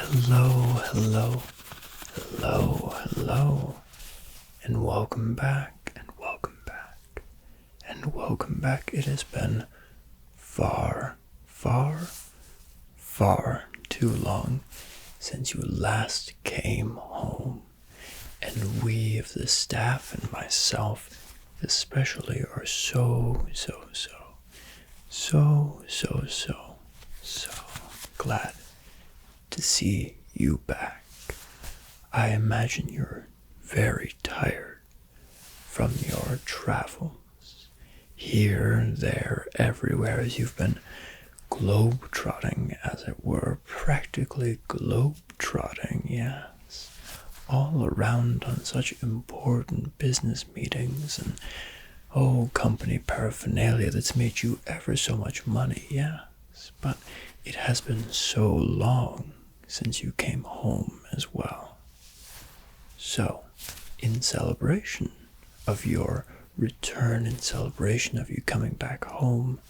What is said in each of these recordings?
Hello, hello, hello, hello, and welcome back, and welcome back, and welcome back. It has been far, far, far too long since you last came home, and we of the staff and myself especially are so glad to see you back. I imagine you're very tired from your travels here, there, everywhere, as you've been globe-trotting, as it were, practically globe-trotting, yes, all around on such important business meetings and, company paraphernalia that's made you ever so much money, yes, but it has been so long since you came home as well. So, in celebration of your return, in celebration of you coming back home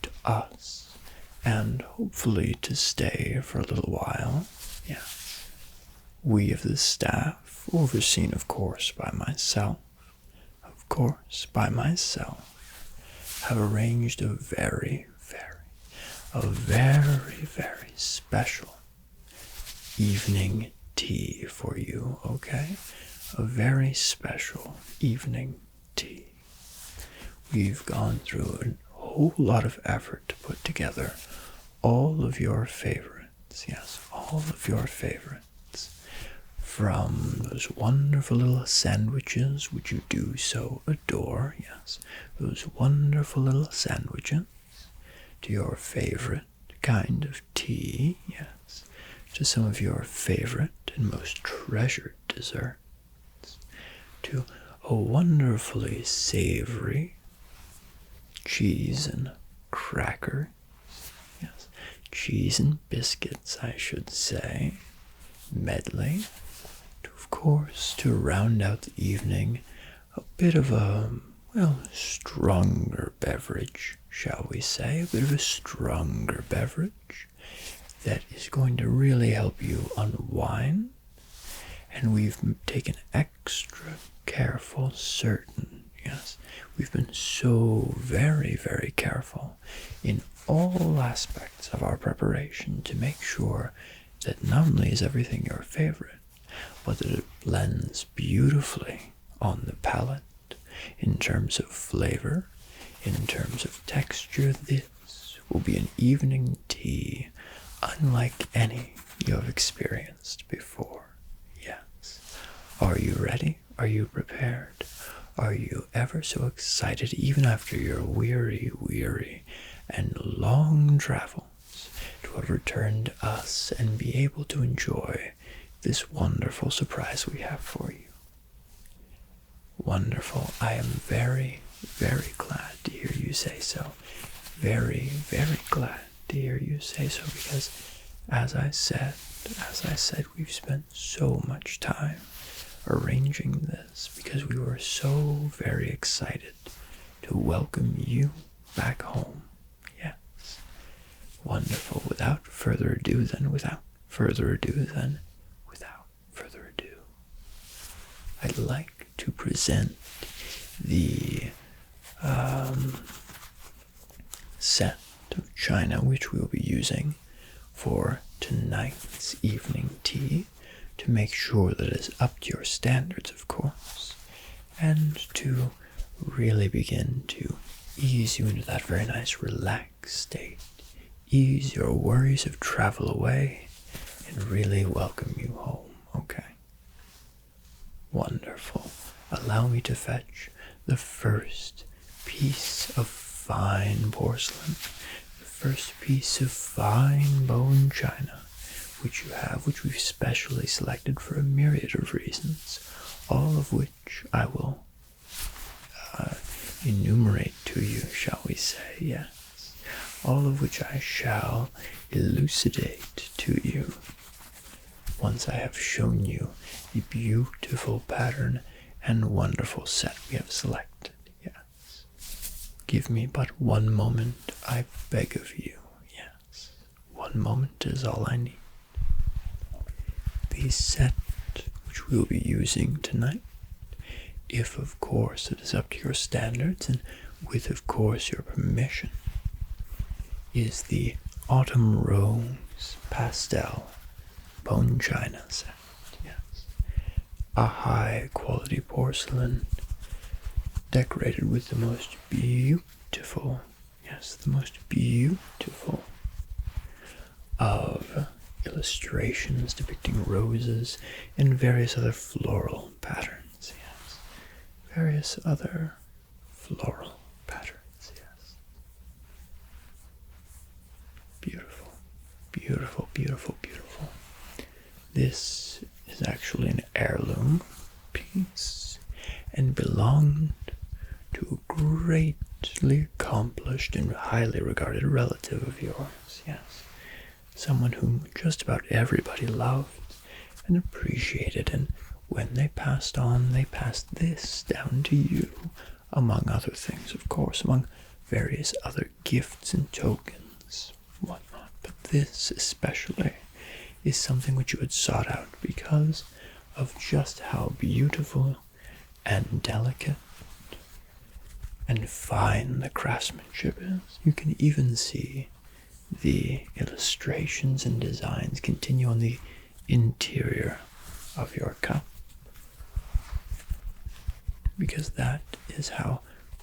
to us, and hopefully to stay for a little while, we of the staff, overseen of course by myself, have arranged a very special evening tea for you, okay? A very special evening tea. We've gone through a whole lot of effort to put together all of your favorites, yes, all of your favorites. From those wonderful little sandwiches which you do so adore, yes, those wonderful little sandwiches, to your favorite kind of tea, yes, to some of your favorite and most treasured desserts, to a wonderfully savory cheese and crackers, yes, cheese and biscuits, I should say, medley, to, of course, to round out the evening, a bit of a, stronger beverage, shall we say, a bit of a stronger beverage that is going to really help you unwind. And we've taken extra careful, we've been so very careful in all aspects of our preparation to make sure that not only is everything your favorite, but that it blends beautifully on the palate in terms of flavor, in terms of texture. This will be an evening tea unlike any you have experienced before. Yes. Are you ready? Are you prepared? Are you ever so excited, even after your weary and long travels, to have returned to us and be able to enjoy this wonderful surprise we have for you? Wonderful. I am very glad to hear you say so. Very glad to hear you say so, because as I said, we've spent so much time arranging this because we were so very excited to welcome you back home. Yes. Wonderful. Without further ado, I'd like to present the set of china which we'll be using for tonight's evening tea, to make sure that it is up to your standards, of course, and to really begin to ease you into that very nice relaxed state, ease your worries of travel away, and really welcome you home, okay? Wonderful. Allow me to fetch the first piece of fine porcelain, the first piece of fine bone china, which you have, which we've specially selected for a myriad of reasons, all of which I will enumerate to you, shall we say, yes, all of which I shall elucidate to you once I have shown you the beautiful pattern and wonderful set we have selected. Yes. Give me but one moment, I beg of you. Yes. One moment is all I need. the set which we'll be using tonight, if of course it is up to your standards and with of course your permission, is the Autumn Rose Pastel Bone China set. Yes. A high quality porcelain decorated with the most beautiful, yes, the most beautiful of illustrations depicting roses and various other floral patterns, yes. Various other floral patterns, yes. Beautiful, beautiful, beautiful, beautiful. This is actually an heirloom piece and belonged to a greatly accomplished and highly regarded relative of yours, yes. Someone whom just about everybody loved and appreciated, and when they passed on, they passed this down to you, among other things, of course, among various other gifts and tokens, whatnot. But this especially is something which you had sought out because of just how beautiful and delicate and fine the craftsmanship is. You can even see the illustrations and designs continue on the interior of your cup, because that is how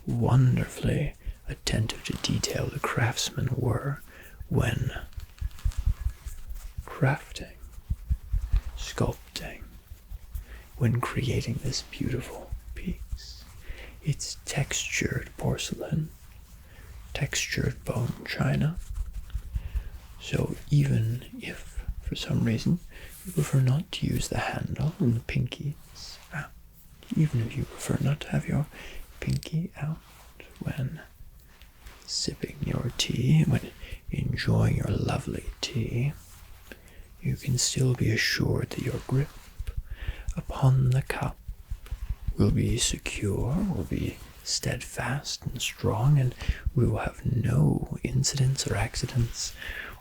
wonderfully attentive to detail the craftsmen were when crafting, sculpting, when creating this beautiful piece. It's textured porcelain, textured bone china. So even if, for some reason, you prefer not to use the handle and the pinkies out, even if you prefer not to have your pinky out when sipping your tea, when enjoying your lovely tea, you can still be assured that your grip upon the cup will be secure, will be steadfast and strong, and we will have no incidents or accidents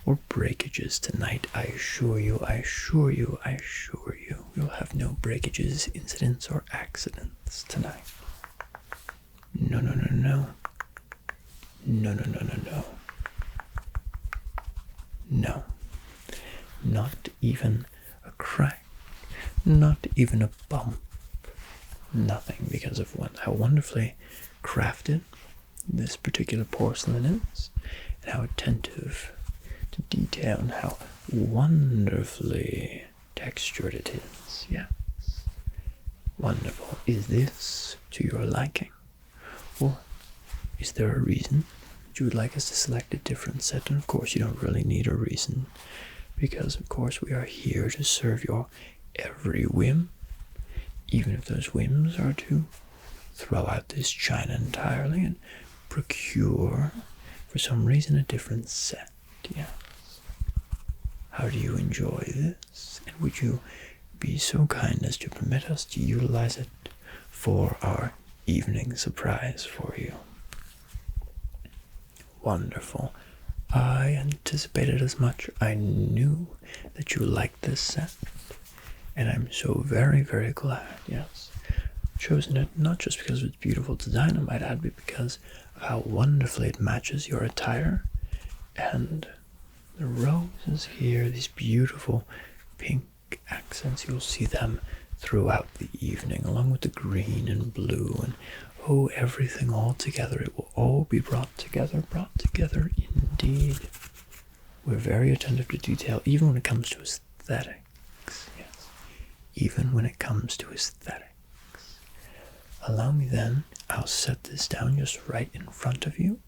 or breakages tonight. I assure you, I assure you, I assure you, we'll have no breakages, incidents, or accidents tonight. No, no, no, no. No, no, no, no, no. No. Not even a crack. Not even a bump. Nothing, because of how wonderfully crafted this particular porcelain is, and how attentive to detail, and how wonderfully textured it is. Yes. Wonderful. Is this to your liking? Or is there a reason that you would like us to select a different set? And of course you don't really need a reason, because of course we are here to serve your every whim, even if those whims are to throw out this china entirely and procure, for some reason, a different set. Yes. How do you enjoy this? And would you be so kind as to permit us to utilize it for our evening surprise for you? Wonderful. I anticipated as much. I knew that you liked this set, and I'm so very, very glad, yes, chosen it, not just because of its beautiful design, I might add, but because of how wonderfully it matches your attire. And the roses here, these beautiful pink accents, you'll see them throughout the evening, along with the green and blue, and oh, everything all together. It will all be brought together indeed. We're very attentive to detail, even when it comes to aesthetics. Yes, even when it comes to aesthetics. Allow me then, I'll set this down just right in front of you,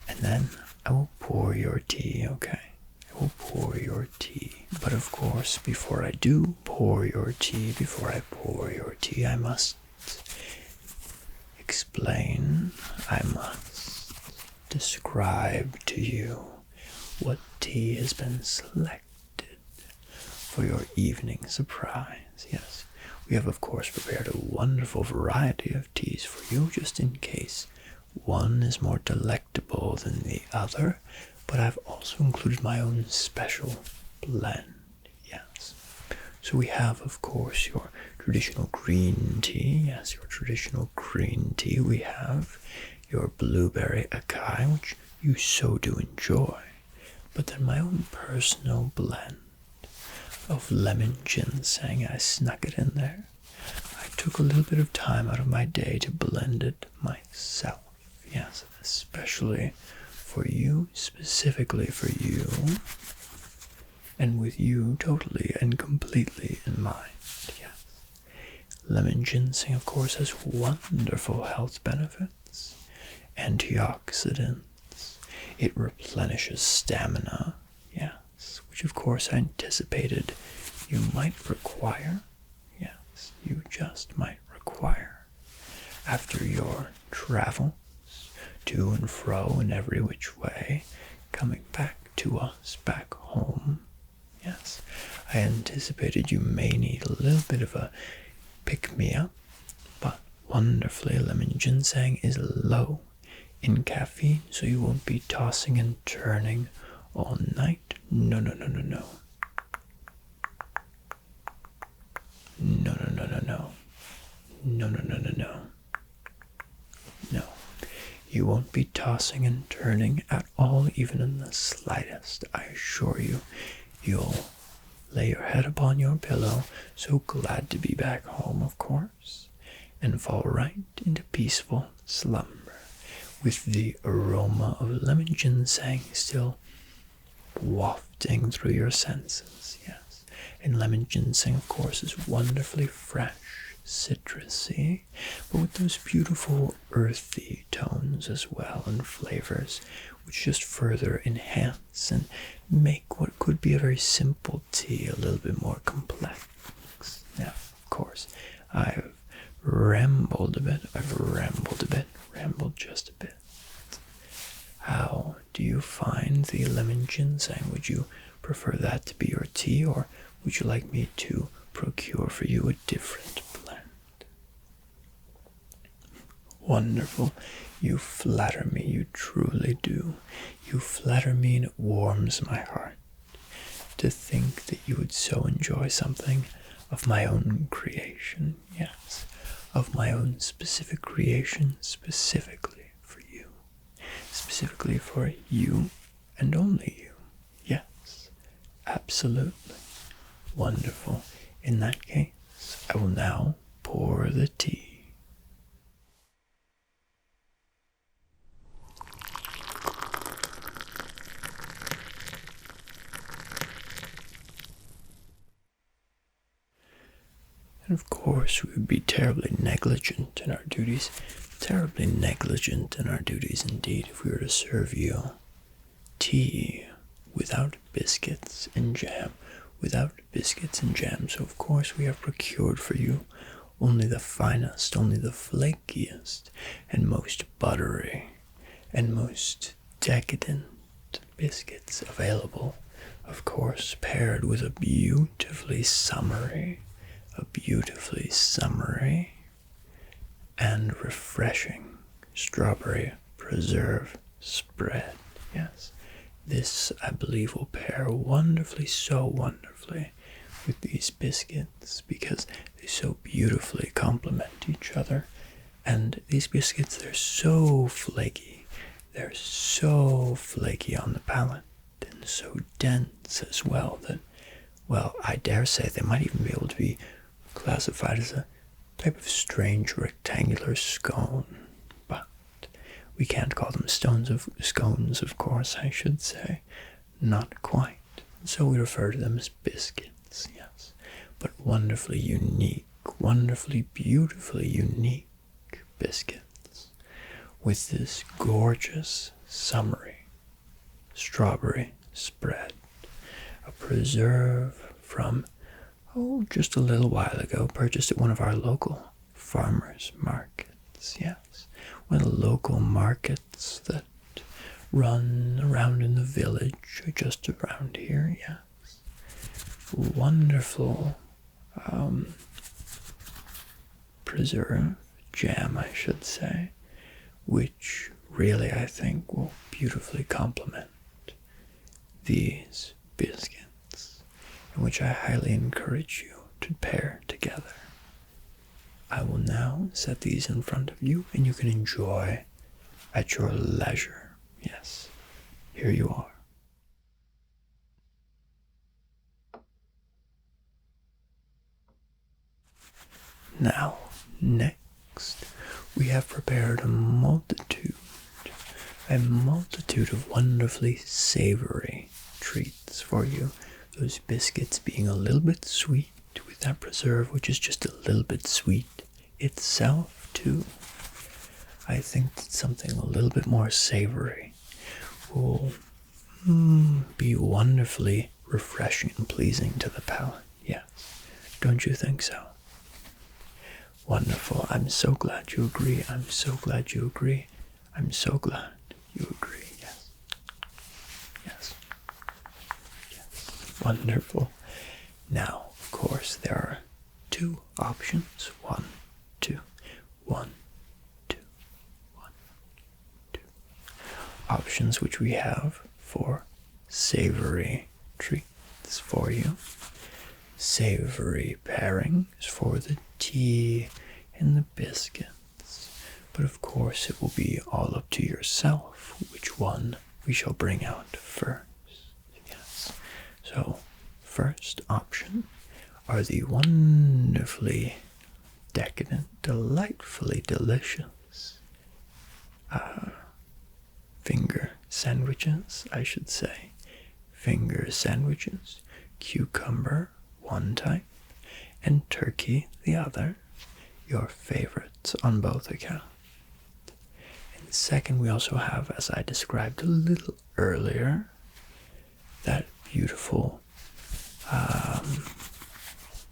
and then I will pour your tea, okay? I will pour your tea. But of course, before I do pour your tea, I must explain, I must describe to you what tea has been selected for your evening surprise. Yes, we have of course prepared a wonderful variety of teas for you, just in case one is more delectable than the other, but I've also included my own special blend. Yes, So we have, of course, your traditional green tea. Yes, your traditional green tea. We have your blueberry acai, which you so do enjoy. But then my own personal blend of lemon ginseng, I snuck it in there. I took a little bit of time out of my day to blend it myself. Yes, especially for you, specifically for you, and with you totally and completely in mind. Yes. Lemon ginseng, of course, has wonderful health benefits, antioxidants. It replenishes stamina, yes, which of course I anticipated you might require. Yes, you just might require after your travels to and fro in every which way, coming back to us back home. Yes, I anticipated you may need a little bit of a pick-me-up, but wonderfully, lemon ginseng is low in caffeine, so you won't be tossing and turning all night. No, no, no, no, no. No, no, no, no, no. No, no, no, no, no. No. You won't be tossing and turning at all, even in the slightest, I assure you. You'll lay your head upon your pillow, so glad to be back home, of course, and fall right into peaceful slumber, with the aroma of lemon ginseng still wafting through your senses, yes. And lemon ginseng, of course, is wonderfully fresh, citrusy, but with those beautiful earthy tones as well, and flavors, which just further enhance and make what could be a very simple tea a little bit more complex. Now, of course, I've rambled just a bit. How do you find the lemon ginseng? Would you prefer that to be your tea, or would you like me to procure for you a different blend? Wonderful. You flatter me, you truly do. You flatter me, and it warms my heart to think that you would so enjoy something of my own creation, yes, of my own specific creation, specifically for you and only you. Yes, absolutely. Wonderful. In that case, I will now pour the tea. And of course, we would be terribly negligent in our duties indeed, if we were to serve you tea without biscuits and jam. So of course we have procured for you only the finest, only the flakiest, and most buttery, and most decadent biscuits available, of course, paired with a beautifully summery and refreshing strawberry preserve spread. Yes, this, I believe, will pair wonderfully with these biscuits, because they so beautifully complement each other. And these biscuits, they're so flaky on the palate, and so dense as well, that, well, I dare say they might even be able to be classified as a type of strange rectangular scone, but we can't call them scones, of course, I should say. Not quite. So we refer to them as biscuits, yes. But wonderfully unique, wonderfully, beautifully unique biscuits, with this gorgeous, summery strawberry spread. A preserve from, just a little while ago, purchased at one of our local farmers markets, yes. One of the local markets that run around in the village, or just around here, yes. Wonderful preserve jam, I should say, which really, I think, will beautifully complement these biscuits. which I highly encourage you to pair together. I will now set these in front of you, and you can enjoy at your leisure. Yes, here you are. Now, next, we have prepared a multitude of wonderfully savory treats for you. Those biscuits being a little bit sweet with that preserve, which is just a little bit sweet itself, too. I think that something a little bit more savory will be wonderfully refreshing and pleasing to the palate. Yes, don't you think so? Wonderful. I'm so glad you agree. I'm so glad you agree. I'm so glad you agree. Yes. Yes. Yes. Wonderful. Now, of course, there are two options. One, two. Options which we have for savory treats for you. Savory pairings for the tea and the biscuits. But of course it will be all up to yourself which one we shall bring out first. Yes. So, first option are the wonderfully decadent, delightfully delicious finger sandwiches, I should say. Finger sandwiches, cucumber, one type, and turkey, the other. Your favorites on both accounts. And second, we also have, as I described a little earlier, that beautiful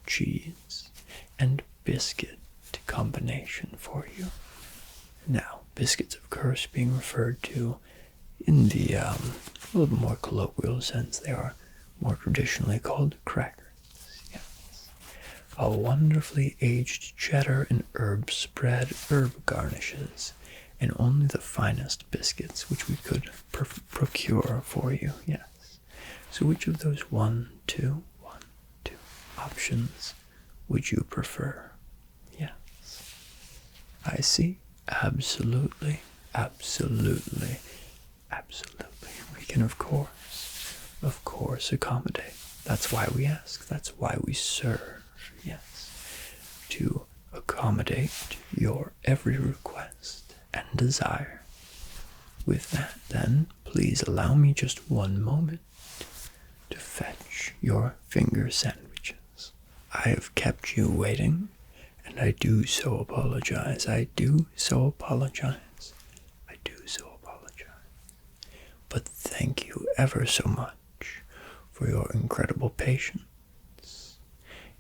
cheese and biscuit combination for you. Now, biscuits, of course, being referred to in the a little more colloquial sense, they are more traditionally called crackers. Yes. A wonderfully aged cheddar and herb spread, herb garnishes, and only the finest biscuits which we could procure for you. Yes. So which of those one, two options would you prefer? Yes. I see. Absolutely. We can, of course, accommodate. That's why we ask. That's why we serve. Yes. To accommodate your every request and desire. With that, then, please allow me just one moment to fetch your finger sandwiches. I have kept you waiting, and I do so apologize. But thank you ever so much for your incredible patience.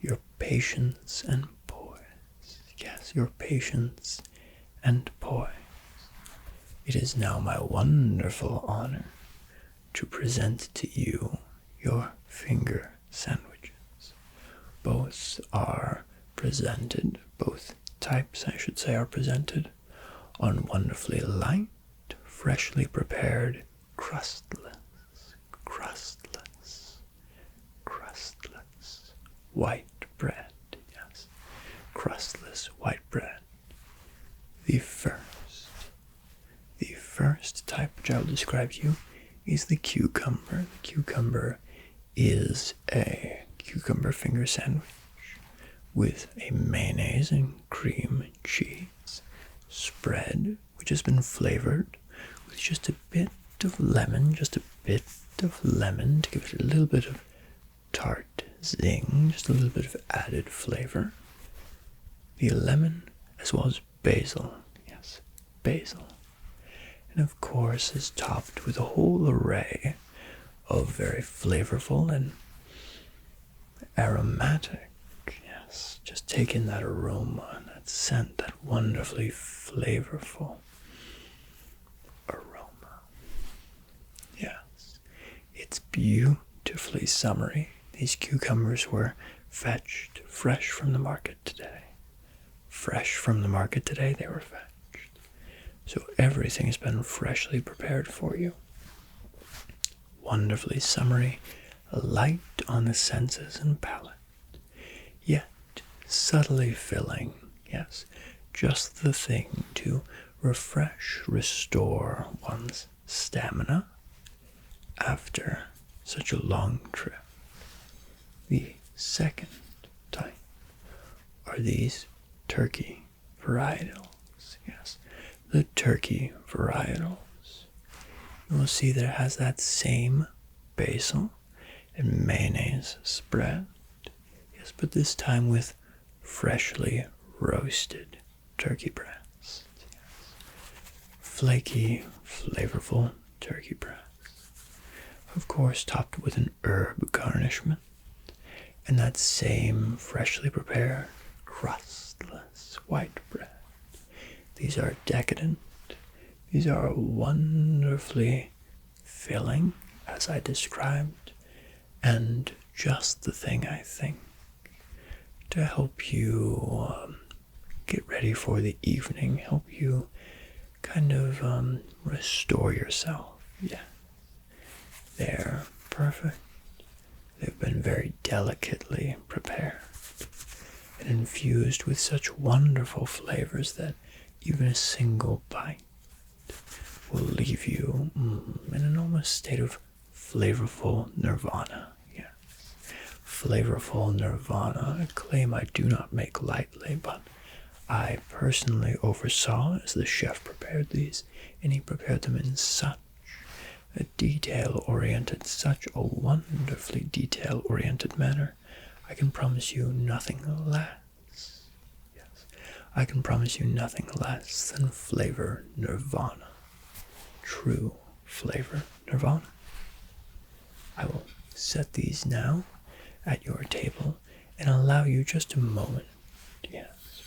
Your patience and poise. Yes, your patience and poise. It is now my wonderful honor to present to you your finger sandwiches. Both types, I should say, are presented on wonderfully light, freshly prepared, crustless white bread. Yes, crustless white bread. The first type which I will describe to you is the cucumber. The cucumber is a cucumber finger sandwich with a mayonnaise and cream and cheese spread, which has been flavored with just a bit of lemon, to give it a little bit of tart zing, just a little bit of added flavor. The lemon as well as basil. Yes, basil. And of course is topped with a whole array of very flavorful and aromatic. Yes, just take in that aroma and that scent, that wonderfully flavorful aroma. Yes, it's beautifully summery. These cucumbers were fetched fresh from the market today. They were fetched. So everything has been freshly prepared for you. Wonderfully summery, light on the senses and palate, yet subtly filling, yes, just the thing to refresh, restore one's stamina after such a long trip. The second type are these turkey varietals, yes, the turkey varietals. You will see that it has that same basil and mayonnaise spread, yes, but this time with freshly roasted turkey breasts, yes. Flaky, flavorful turkey breasts, of course topped with an herb garnishment, and that same freshly prepared crustless white bread. These are decadent. These are wonderfully filling, as I described, and just the thing, I think, to help you get ready for the evening, help you kind of restore yourself. Yeah, they're perfect. They've been very delicately prepared and infused with such wonderful flavors that even a single bite will leave you in an almost state of flavorful nirvana. Yeah, flavorful nirvana, a claim I do not make lightly, but I personally oversaw as the chef prepared these, and he prepared them in such a detail-oriented, such a wonderfully detail-oriented manner. I can promise you nothing less. Yes, I can promise you nothing less than flavor nirvana. True flavor nirvana. I will set these now at your table and allow you just a moment, yes,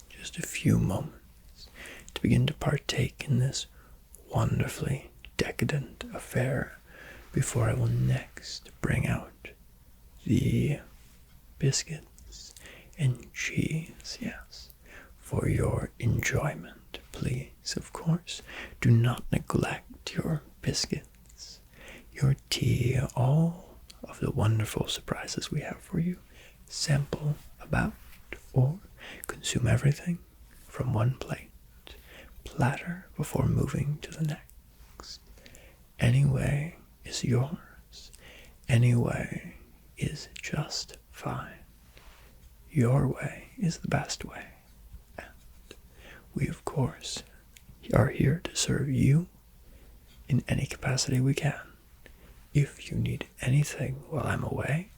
just a few moments to begin to partake in this wonderfully decadent affair before I will next bring out the biscuits and cheese, yes, for your enjoyment. Please, of course, do not neglect your biscuits, your tea, all of the wonderful surprises we have for you. Sample about or consume everything from one plate, platter before moving to the next. Any way is yours. Any way is just fine. Your way is the best way. And we, of course, are here to serve you in any capacity we can. If you need anything while I'm away,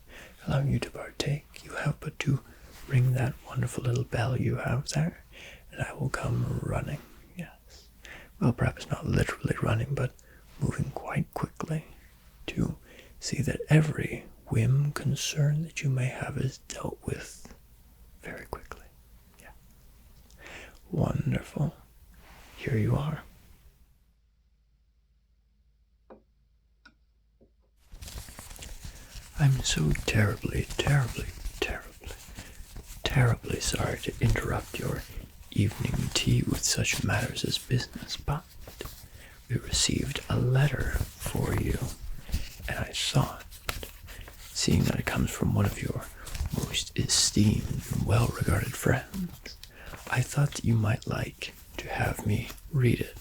allowing you to partake, you have but to ring that wonderful little bell you have there, and I will come running, yes. Well, perhaps not literally running, but moving quite quickly to see that every whim, concern that you may have is dealt with very quickly. Yeah. Wonderful. Here you are. I'm so terribly sorry to interrupt your evening tea with such matters as business, but we received a letter for you, and I thought, seeing that it comes from one of your most esteemed and well-regarded friends, I thought that you might like to have me read it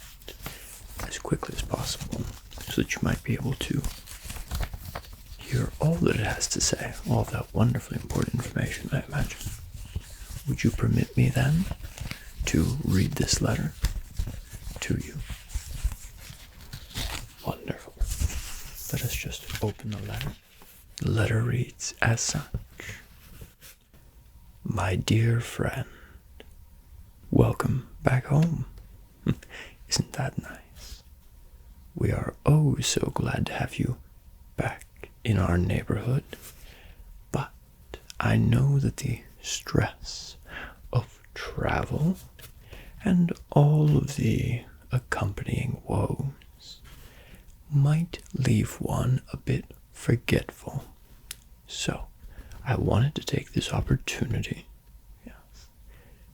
as quickly as possible, so that you might be able to hear all that it has to say, all of that wonderfully important information, I imagine. Would you permit me then to read this letter to you? Wonderful. Let us just open the letter. The letter reads as such. My dear friend, welcome back home. Isn't that nice? We are oh so glad to have you back in our neighborhood, but I know that the stress of travel and all of the accompanying woes might leave one a bit forgetful. So I wanted to take this opportunity, yes,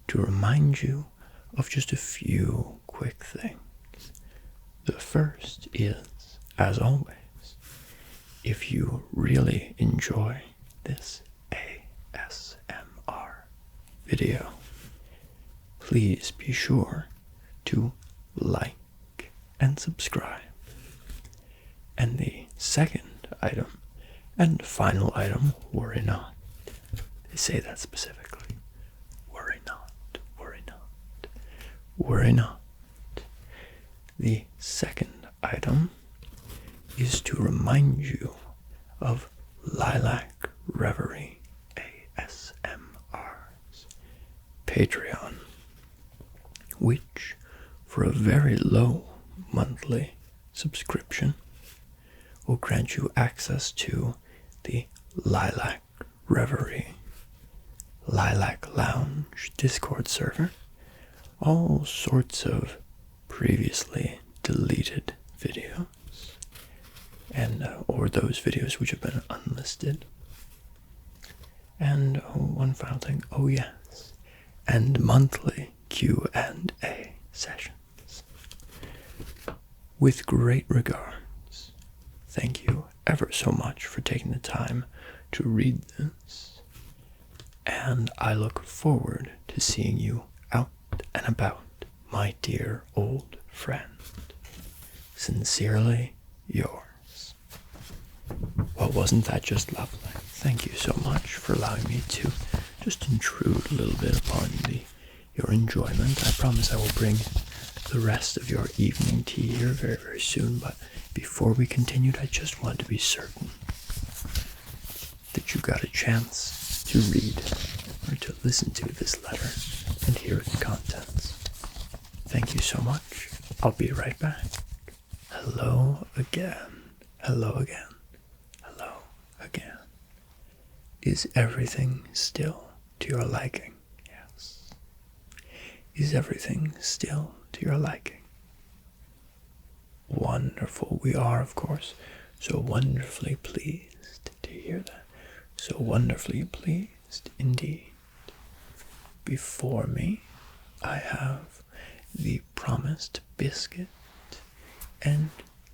to remind you of just a few quick things. The first is, as always, if you really enjoy this ASMR video, please be sure to like and subscribe. And the second item and final item, worry not. They say that specifically. Worry not, worry not, worry not. The second item is to remind you of Lilac Reverie ASMR's Patreon, which, for a very low monthly subscription, will grant you access to the Lilac Reverie Lilac Lounge Discord server, all sorts of previously deleted videos, and or those videos which have been unlisted. And one final thing, oh yes, and monthly Q&A sessions. With great regards, thank you ever so much for taking the time to read this, and I look forward to seeing you out and about, my dear old friend. Sincerely yours. Well, wasn't that just lovely? Thank you so much for allowing me to just intrude a little bit upon your enjoyment. I promise I will bring the rest of your evening tea here very, very soon, but before we continued, I just wanted to be certain that you got a chance to read or to listen to this letter and hear its contents. Thank you so much. I'll be right back. Hello again. Hello again. Hello again. Is everything still to your liking? Yes. Is everything still to your liking? Wonderful. We are, of course, so wonderfully pleased to hear that. So wonderfully pleased indeed. Before me, I have the promised biscuit and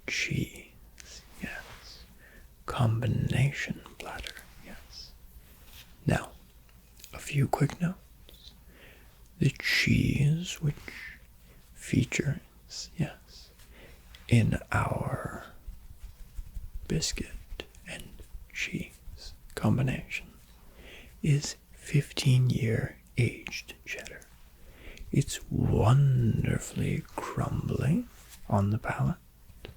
cheese. Yes. Combination platter. Yes. Now, a few quick notes. The cheese, which features, yes, in our biscuit and cheese combination, is 15-year aged cheddar. It's wonderfully crumbly on the palate,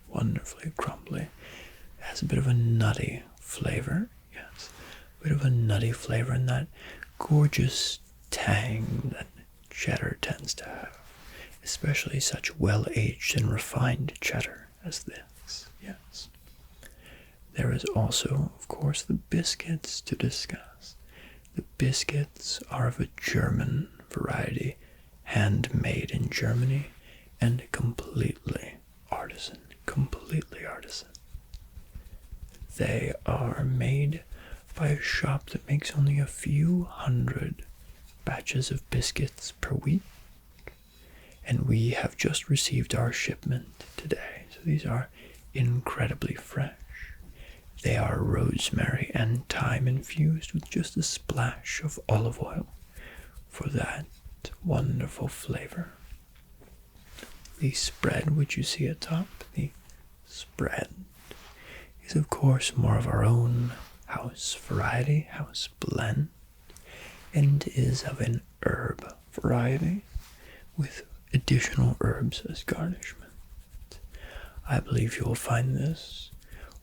wonderfully crumbly. It has a bit of a nutty flavor, yes, a bit of a nutty flavor and that gorgeous tang that cheddar tends to have, especially such well-aged and refined cheddar as this, yes. There is also, of course, the biscuits to discuss. The biscuits are of a German variety, handmade in Germany, and completely artisan, They are made by a shop that makes only a few hundred batches of biscuits per week, and we have just received our shipment today, so these are incredibly fresh. They are rosemary and thyme infused with just a splash of olive oil for that wonderful flavor. The spread which you see at top, the spread, is of course more of our own house variety, house blend, and is of an herb variety with additional herbs as garnishment. I believe you will find this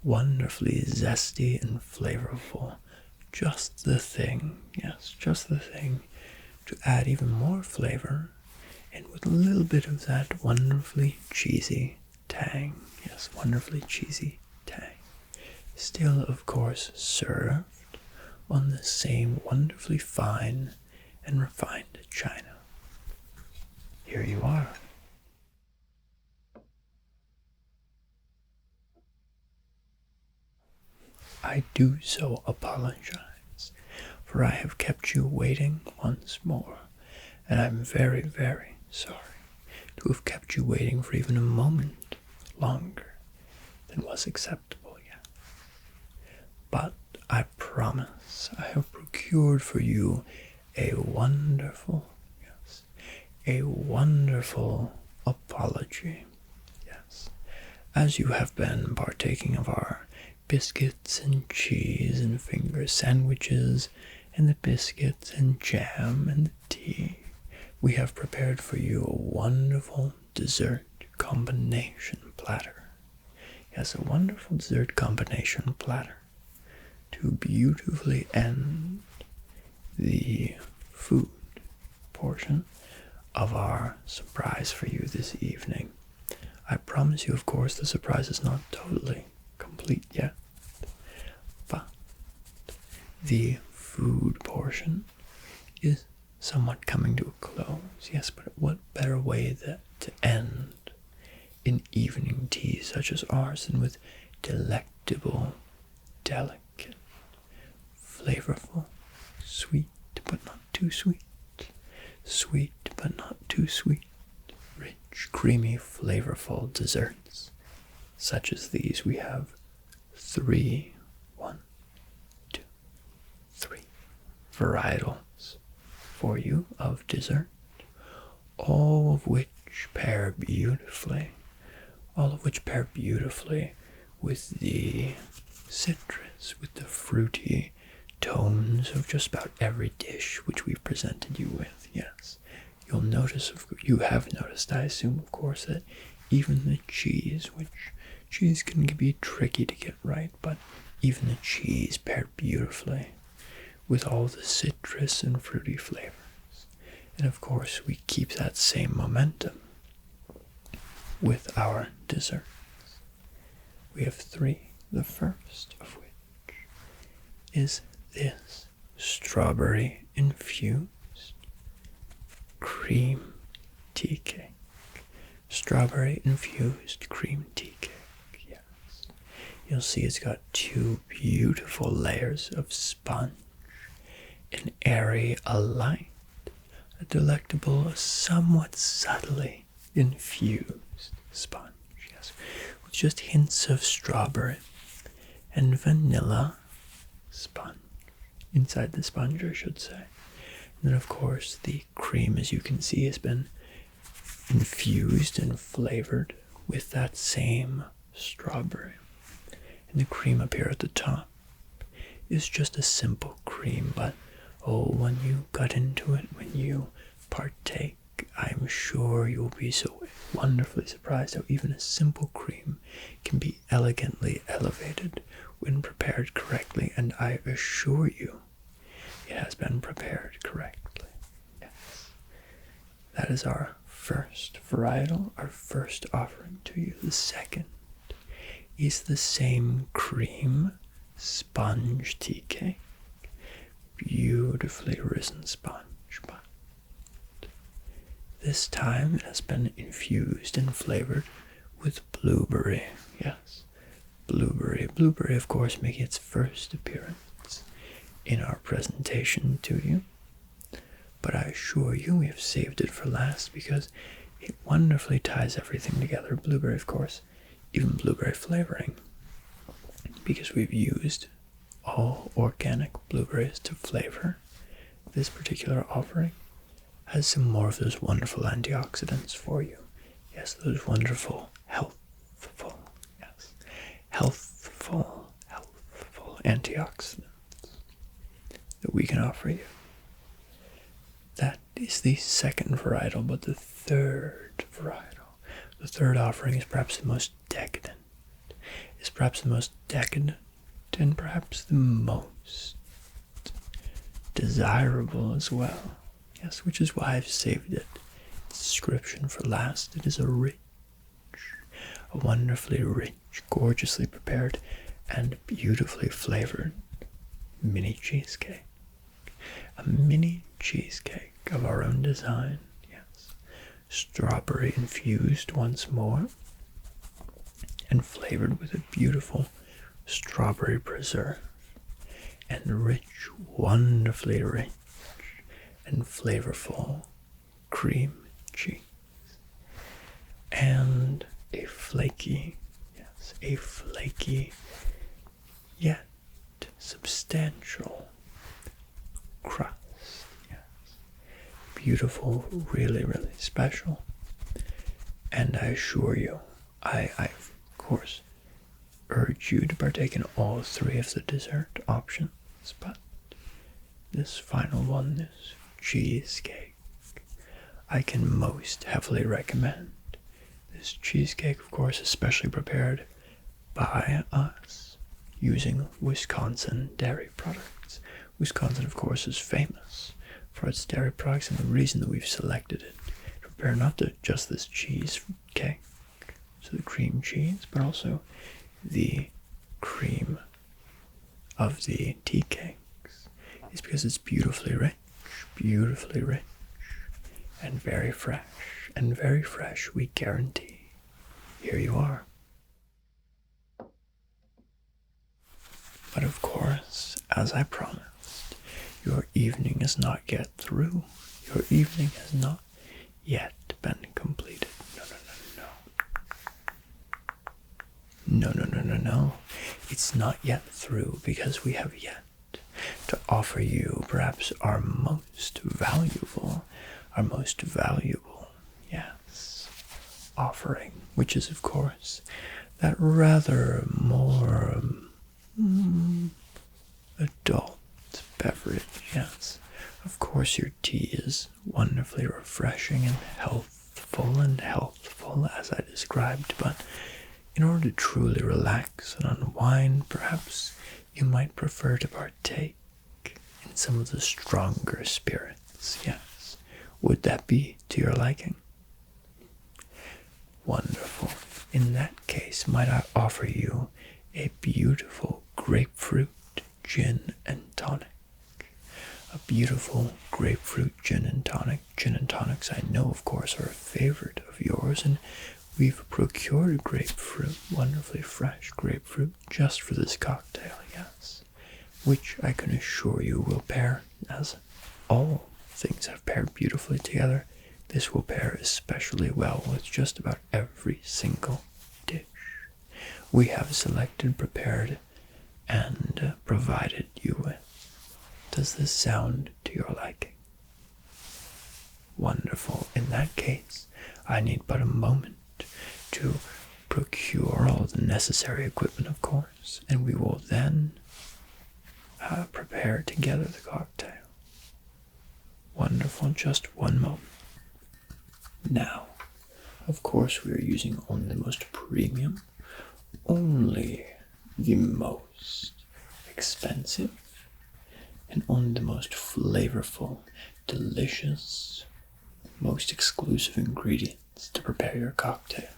wonderfully zesty and flavorful. Just the thing, yes, just the thing to add even more flavor and with a little bit of that wonderfully cheesy tang. Yes, wonderfully cheesy tang. Still, of course, served on the same wonderfully fine and refined china. Here you are. I do so apologize, for I have kept you waiting once more, and I'm very, very sorry to have kept you waiting for even a moment longer than was acceptable yet. But I promise I have procured for you a wonderful, yes, a wonderful apology. Yes, as you have been partaking of our biscuits and cheese and finger sandwiches and the biscuits and jam and the tea, we have prepared for you a wonderful dessert combination platter. Yes, a wonderful dessert combination platter to beautifully end the food portion of our surprise for you this evening. I promise you, of course, the surprise is not totally complete yet, but the food portion is somewhat coming to a close. Yes, but what better way to end an evening tea such as ours than with delectable, delicate, flavorful, sweet but not too sweet, sweet but not too sweet, rich, creamy, flavorful desserts such as these. We have three varietals for you of dessert, all of which pair beautifully with the citrus, with the fruity tones of just about every dish which we've presented you with. Yes, you have noticed, I assume, of course, that even the cheese, which cheese can be tricky to get right, but even the cheese paired beautifully with all the citrus and fruity flavors. And of course, we keep that same momentum with our desserts. We have three, the first of which is this strawberry infused cream tea cake. Strawberry infused cream tea cake, yes. You'll see it's got two beautiful layers of sponge, an airy, a light, a delectable, somewhat subtly infused sponge, yes, with just hints of strawberry and vanilla sponge inside the sponge, I should say. And then, of course, the cream, as you can see, has been infused and flavored with that same strawberry. And the cream up here at the top is just a simple cream, but when you got into it, when you partake, I'm sure you'll be so wonderfully surprised how even a simple cream can be elegantly elevated when prepared correctly, and I assure you it has been prepared correctly. Yes. That is our first varietal, our first offering to you. The second is the same cream sponge tea cake. Beautifully risen sponge, but this time it has been infused and flavored with blueberry. Yes, blueberry. Blueberry, of course, making its first appearance in our presentation to you. But I assure you we have saved it for last because it wonderfully ties everything together. Blueberry, of course, even blueberry flavoring, because we've used all organic blueberries to flavor this particular offering, has some more of those wonderful antioxidants for you. Yes, those wonderful, healthful antioxidants that we can offer you. That is the second varietal, but the third offering is perhaps the most decadent, and perhaps the most desirable as well. Yes, which is why I've saved its description for last. It is a wonderfully rich, gorgeously prepared, and beautifully flavored mini cheesecake. A mini cheesecake of our own design, yes. Strawberry infused once more, and flavored with a beautiful strawberry preserve, and rich, wonderfully rich and flavorful cream cheese, and a flaky yet substantial crust. Yes. Beautiful, really, really special. And I assure you, I of course urge you to partake in all three of the dessert options, but this final one, this cheesecake, I can most heavily recommend. This cheesecake, of course, is specially prepared by us using Wisconsin dairy products. Wisconsin, of course, is famous for its dairy products, and the reason that we've selected it to prepare not just this cheesecake, so the cream cheese, but also the cream of the tea cakes, is because it's beautifully rich, and very fresh, we guarantee. Here you are. But of course, as I promised, your evening is not yet through. Your evening has not yet been completed. No. It's not yet through because we have yet to offer you perhaps our most valuable, yes, offering, which is, of course, that rather more adult beverage. Yes, of course, your tea is wonderfully refreshing and healthful, as I described, but in order to truly relax and unwind, perhaps you might prefer to partake in some of the stronger spirits. Yes, would that be to your liking? Wonderful. In that case, might I offer you a beautiful grapefruit gin and tonic? A beautiful grapefruit gin and tonic. Gin and tonics, I know, of course, are a favorite of yours, and we've procured grapefruit, wonderfully fresh grapefruit, just for this cocktail, yes, which I can assure you will pair, as all things have paired beautifully together. This will pair especially well with just about every single dish we have selected, prepared, and provided you with. Does this sound to your liking? Wonderful. In that case, I need but a moment to procure all the necessary equipment, of course, and we will then prepare together the cocktail. Wonderful. Just one moment. Now, of course, we are using only the most premium, only the most expensive, and only the most flavorful, delicious, most exclusive ingredients to prepare your cocktail.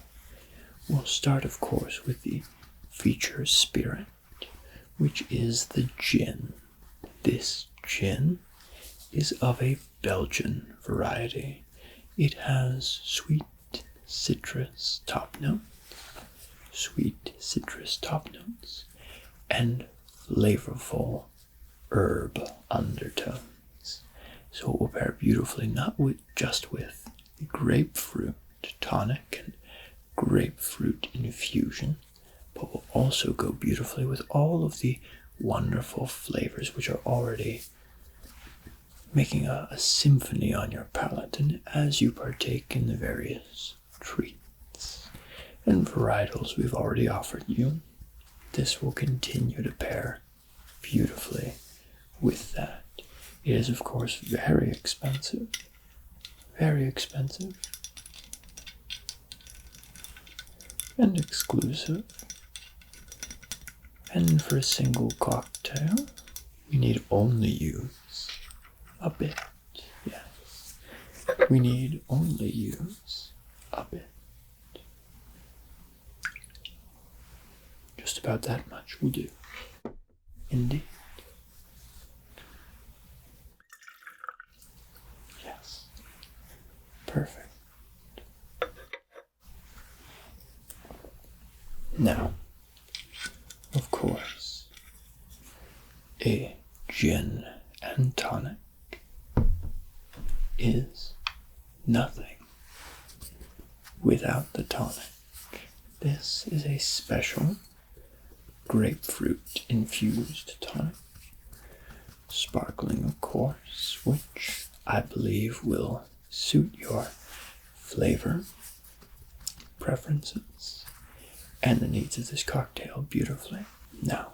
We'll start, of course, with the feature spirit, which is the gin. This gin is of a Belgian variety. It has sweet citrus top notes, and flavorful herb undertones. So it will pair beautifully not just with the grapefruit tonic and grapefruit infusion, but will also go beautifully with all of the wonderful flavors which are already making a symphony on your palate. And as you partake in the various treats and varietals we've already offered you, this will continue to pair beautifully with that. It is, of course, very expensive, and exclusive. And for a single cocktail, we need only use a bit. Yes, we need only use a bit. Just about that much will do. Indeed. Yes. Perfect. Now, of course, a gin and tonic is nothing without the tonic. This is a special grapefruit infused tonic. Sparkling, of course, which I believe will suit your flavor, preferences, and the needs of this cocktail beautifully. Now,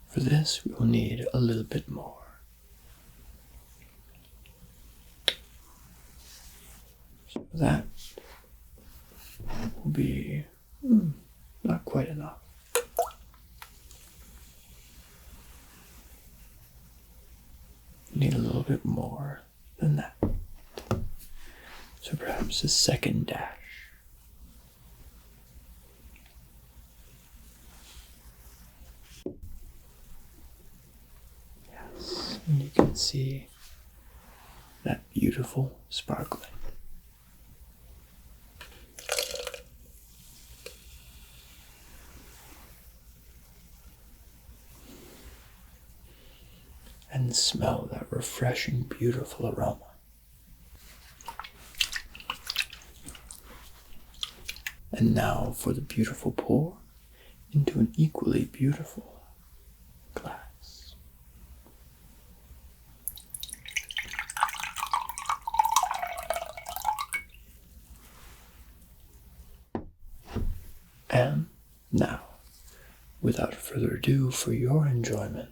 for this, we will need a little bit more. So that will be not quite enough. Need a little bit more than that. So perhaps a second dash. Yes, and you can see that beautiful sparkling. And smell that refreshing, beautiful aroma. And now for the beautiful pour into an equally beautiful glass. And now, without further ado, for your enjoyment,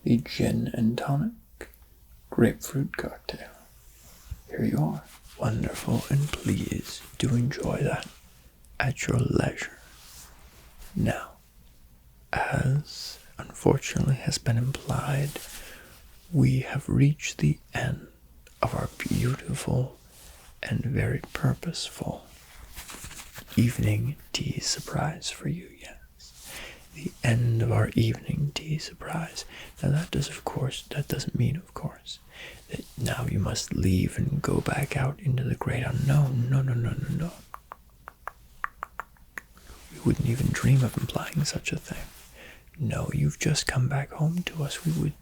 the gin and tonic grapefruit cocktail. Here you are. Wonderful, and please do enjoy that at your leisure. Now, as unfortunately has been implied, we have reached the end of our beautiful and very purposeful evening tea surprise for you, yes. The end of our evening tea surprise. Now that doesn't mean, of course, that now you must leave and go back out into the great unknown. No. We wouldn't even dream of implying such a thing. No, you've just come back home to us. We would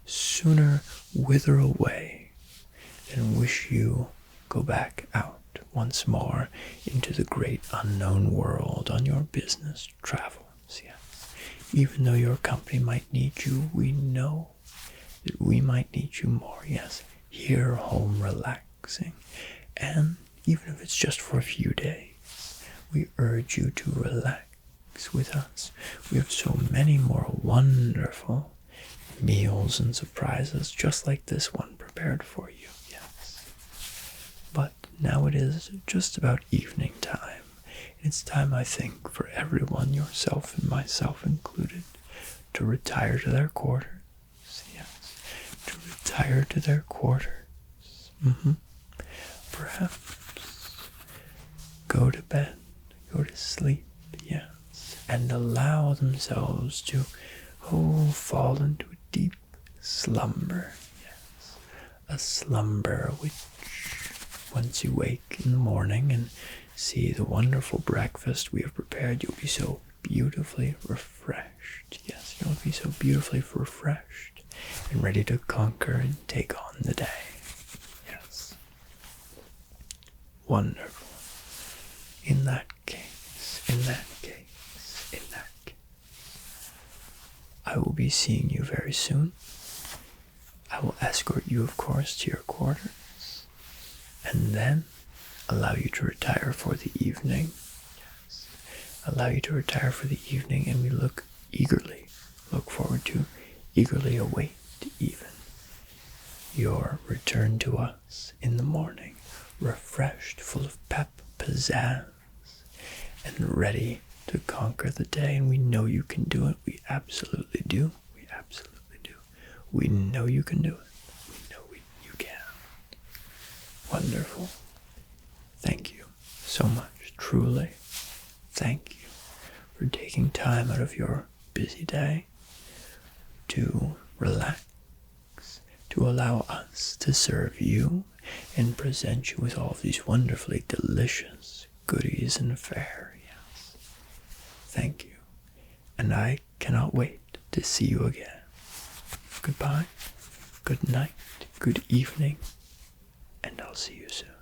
sooner wither away than wish you go back out once more into the great unknown world on your business travels. Yes. Even though your company might need you, we know that we might need you more. Yes, here home relaxing. And even if it's just for a few days, we urge you to relax with us. We have so many more wonderful meals and surprises just like this one prepared for you. Yes. But now it is just about evening time. It's time, I think, for everyone, yourself and myself included, to retire to their quarters. Yes, to retire to their quarters. Perhaps go to bed, go to sleep, yes, and allow themselves to, fall into a deep slumber, yes, a slumber which, once you wake in the morning and see the wonderful breakfast we have prepared, you'll be so beautifully refreshed. Yes, you'll be so beautifully refreshed and ready to conquer and take on the day. Yes. Wonderful. In that case, I will be seeing you very soon. I will escort you, of course, to your quarters, and then allow you to retire for the evening. Yes. Allow you to retire for the evening, and we eagerly await even your return to us in the morning, refreshed, full of pep, pizzazz, and ready to conquer the day. And we know you can do it. We absolutely do. We know you can do it. We know you can. Wonderful. Thank you so much, truly. Thank you for taking time out of your busy day to relax, to allow us to serve you and present you with all of these wonderfully delicious goodies and fare. Yes. Thank you. And I cannot wait to see you again. Goodbye, good night, good evening, and I'll see you soon.